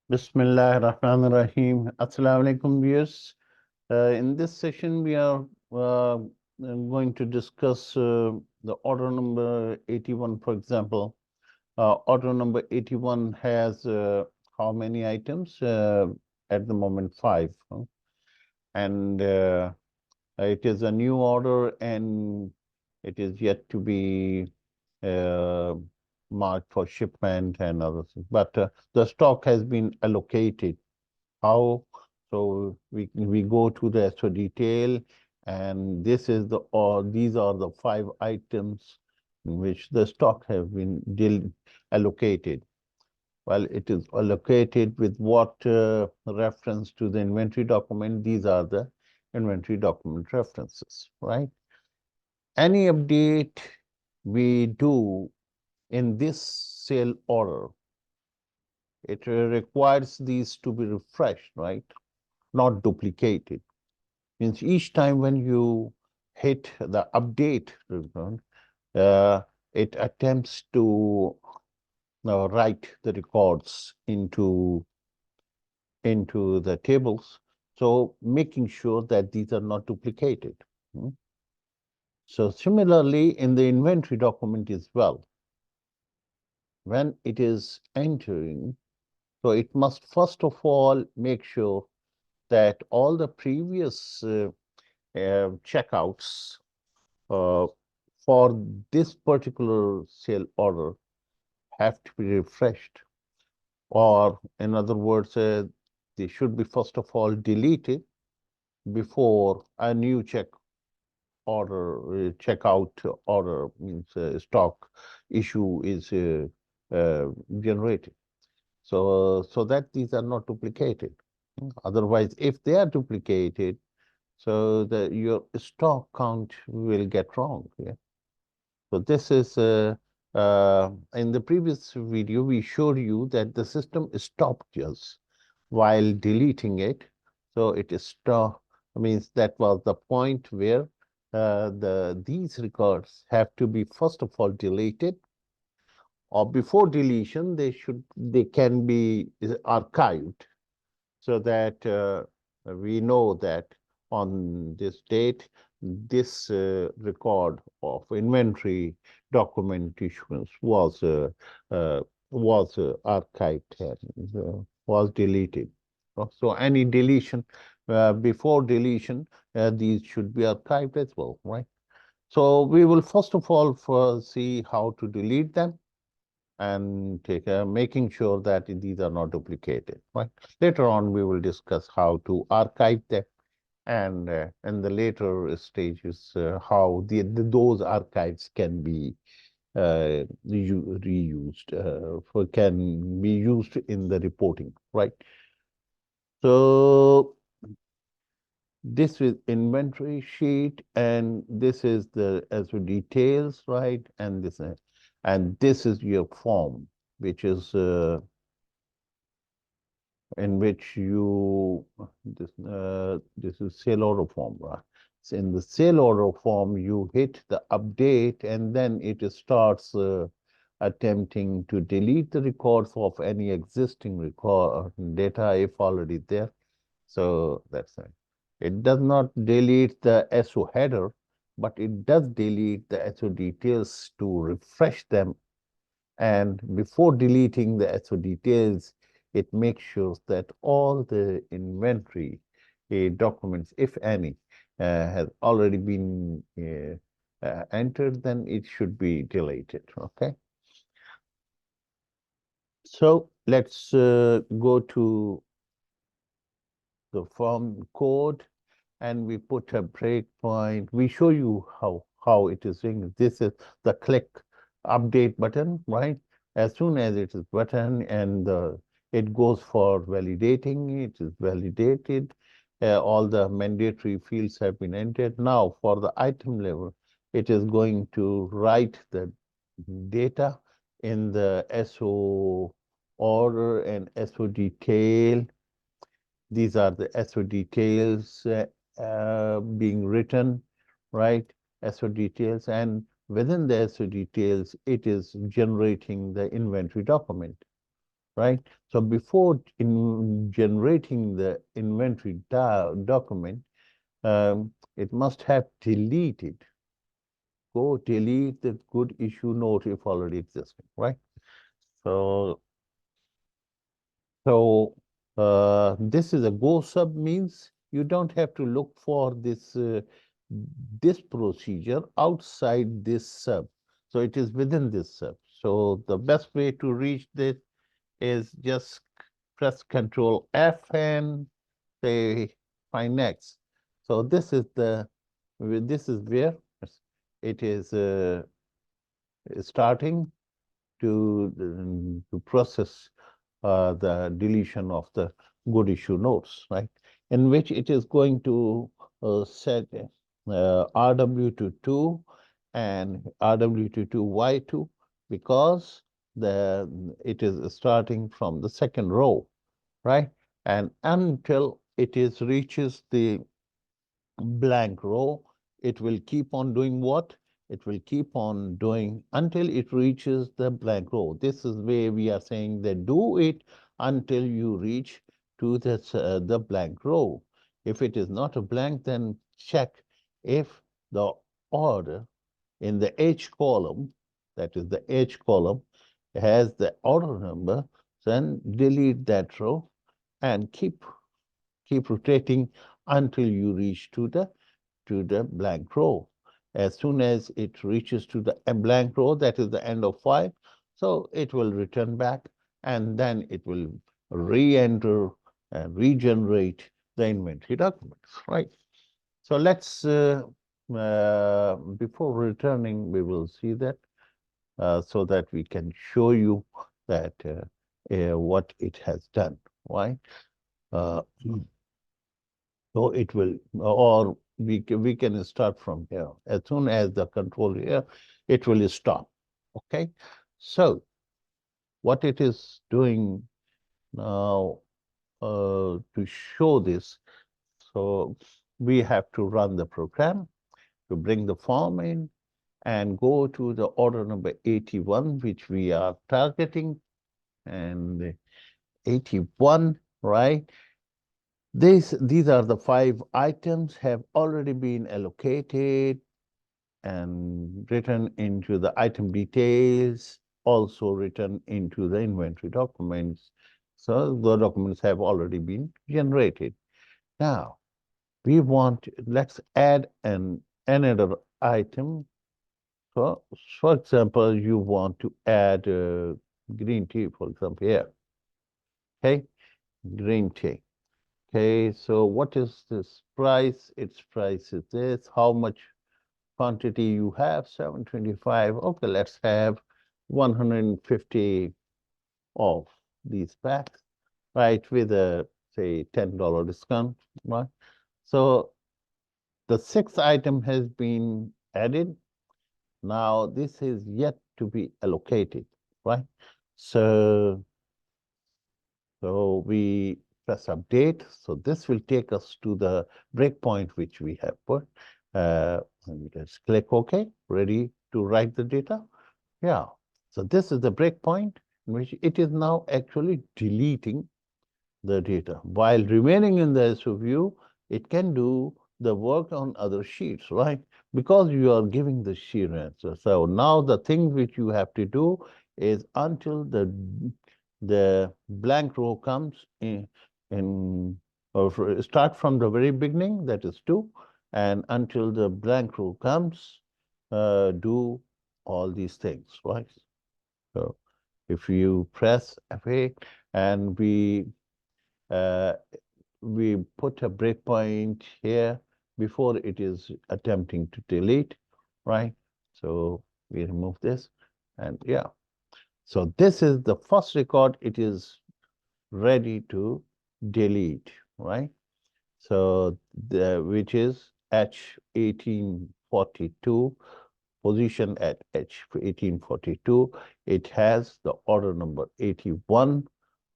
Bismillah ar-Rahman ar-Rahim. Assalamu alaikum, viewers. In this session, we are going to discuss the order number 81, for example. Order number 81 has how many items? At the moment, 5. And it is a new order and it is yet to be uh, marked for shipment and other things. But the stock has been allocated. How? So we go to the extra detail, and this is the or these are the 5 items in which the stock have been allocated. Well, it is allocated with what reference to the inventory document. These are the inventory document references, right? Any update we do in this sale order, it requires these to be refreshed, right? Not duplicated. Means each time when you hit the update ribbon, uh, it attempts to write the records into the tables. So making sure that these are not duplicated. So similarly, in the inventory document as well, when it is entering, so it must first of all make sure that all the previous checkouts for this particular sale order have to be refreshed, or in other words, they should be first of all deleted before a new checkout order means stock issue is generated. So that these are not duplicated. Otherwise, if they are duplicated, so your stock count will get wrong. Yeah? So this is in the previous video, we showed you that the system stopped us while deleting it. So it is stop means that was the point where these records have to be first of all deleted, or before deletion they can be archived, so that we know that on this date, this record of inventory document issuance was archived and was deleted. So any deletion before deletion, these should be archived as well, right? So we will first of all see how to delete them and making sure that these are not duplicated. Right. Later on, we will discuss how to archive them, and in the later stages, how those archives can be reused can be used in the reporting. Right. So this is inventory sheet, and this is the as details, right? And this is your form, which is in which this is sale order form, right? So in the sale order form, you hit the update, and then it starts attempting to delete the records of any existing record data if already there. So that's it. It does not delete the SO header, but it does delete the SO details to refresh them. And before deleting the SO details, it makes sure that all the inventory documents, if any, has already been entered, then it should be deleted. Okay. So let's go to the form code, and we put a breakpoint. We show you how it is doing. This is the click update button, right? As soon as it is button and it goes for validating, it is validated. All the mandatory fields have been entered. Now for the item level, it is going to write the data in the SO order and SO detail. These are the SO details being written, right? SO details, and within the SO details, it is generating the inventory document. right? So before in generating the inventory document, it must have deleted, go delete the good issue note if already existing, right? So, this is a go sub means you don't have to look for this procedure outside this sub. So it is within this sub. So the best way to reach this is just press Control F and say find next. So this is where it is starting to process the deletion of the good issue nodes, right? In which it is going to set RW to 2 and RW to 2Y2 because it is starting from the second row, right? And until it is reaches the blank row, it will keep on doing what? It will keep on doing until it reaches the blank row. This is where we are saying that do it until you reach to the blank row. If it is not a blank, then check if the order in the H column, that is the H column, has the order number, then delete that row and keep rotating until you reach to the blank row. As soon as it reaches to the blank row, that is the end of 5, so it will return back and then it will re-enter and regenerate the inventory documents, right? So let's, before returning, we will see that so that we can show you that what it has done, right? Uh, So it will, or we can start from here. As soon as the control here, it will stop. Okay. So what it is doing now to show this, so we have to run the program to bring the form in and go to the order number 81, which we are targeting, and 81, right? These are the 5 items have already been allocated and written into the item details, also written into the inventory documents. So the documents have already been generated. Now, let's add another item. So, for example, you want to add green tea, for example, here. Okay, green tea. Okay, so what is this price? Its price is this. How much quantity you have? 725. Okay, let's have 150 of these packs, right? With a, say, $10 discount, right? So the 6th item has been added. Now this is yet to be allocated, right? So we press update. So this will take us to the breakpoint which we have put. And let's click OK, ready to write the data. Yeah. So this is the breakpoint in which it is now actually deleting the data. While remaining in the SO view, it can do the work on other sheets, right? Because you are giving the sheet answer. So now the thing which you have to do is until the blank row comes in or start from the very beginning, that is 2, and until the blank row comes, do all these things, right? So if you press F8 and uh, we put a breakpoint here before it is attempting to delete, right? So we remove this and yeah. So this is the first record. It is ready to delete, right? So which is H1842, position at H1842. It has the order number 81.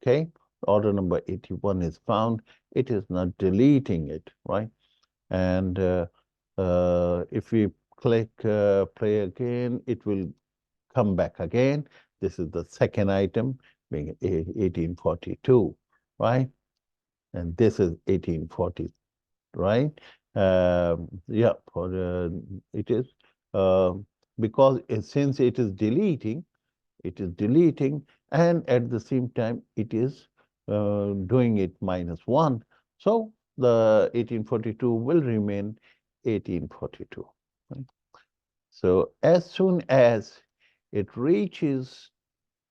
Okay, order number 81 is found. It is not deleting it, right? And if we click play again, it will come back again. This is the second item being 1842, right? And this is 1840, right? Yeah, it is uh, because since it is deleting, and at the same time it is doing it -1. So the 1842 will remain 1842. Right? So as soon as it reaches,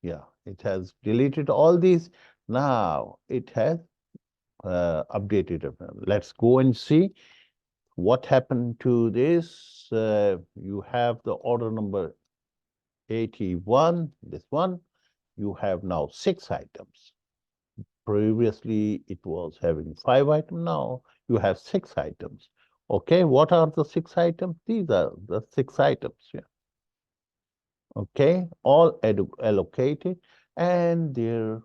yeah, it has deleted all these. Now it has updated it. Let's go and see what happened to this. You have the order number 81, this one. You have now 6 items. Previously, it was having 5 items. Now you have 6 items. Okay, what are the 6 items? These are the 6 items. Yeah. Okay, all allocated, and their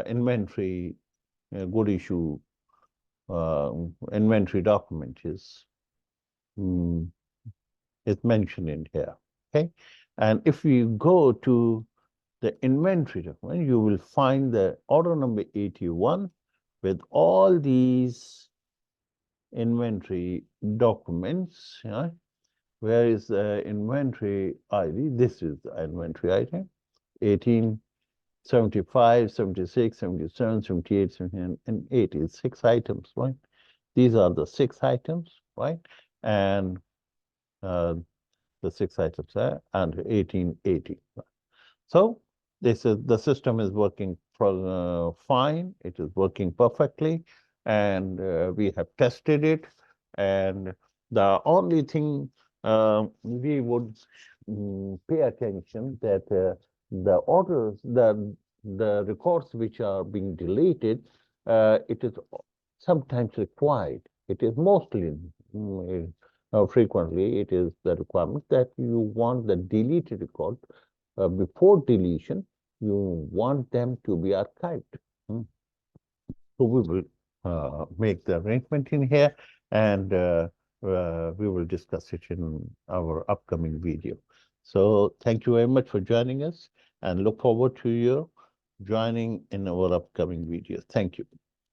inventory good issue inventory document mm, is mentioned in here. Okay, and if you go to the inventory document, you will find the order number 81 with all these inventory documents. Yeah? Where is the inventory ID? This is the inventory item, 1875, 76, 77, 78, 79, and 80. 6 items, right? These are the 6 items, right? And the 6 items there, and 1880. So this is the system is working fine. It is working perfectly, and we have tested it. And the only thing we would pay attention that the orders, the records which are being deleted, it is sometimes required. It is mostly frequently it is the requirement that you want the deleted record before deletion, you want them to be archived. Hmm. So we will make the arrangement in here, and we will discuss it in our upcoming video. So thank you very much for joining us, and look forward to your joining in our upcoming videos. Thank you.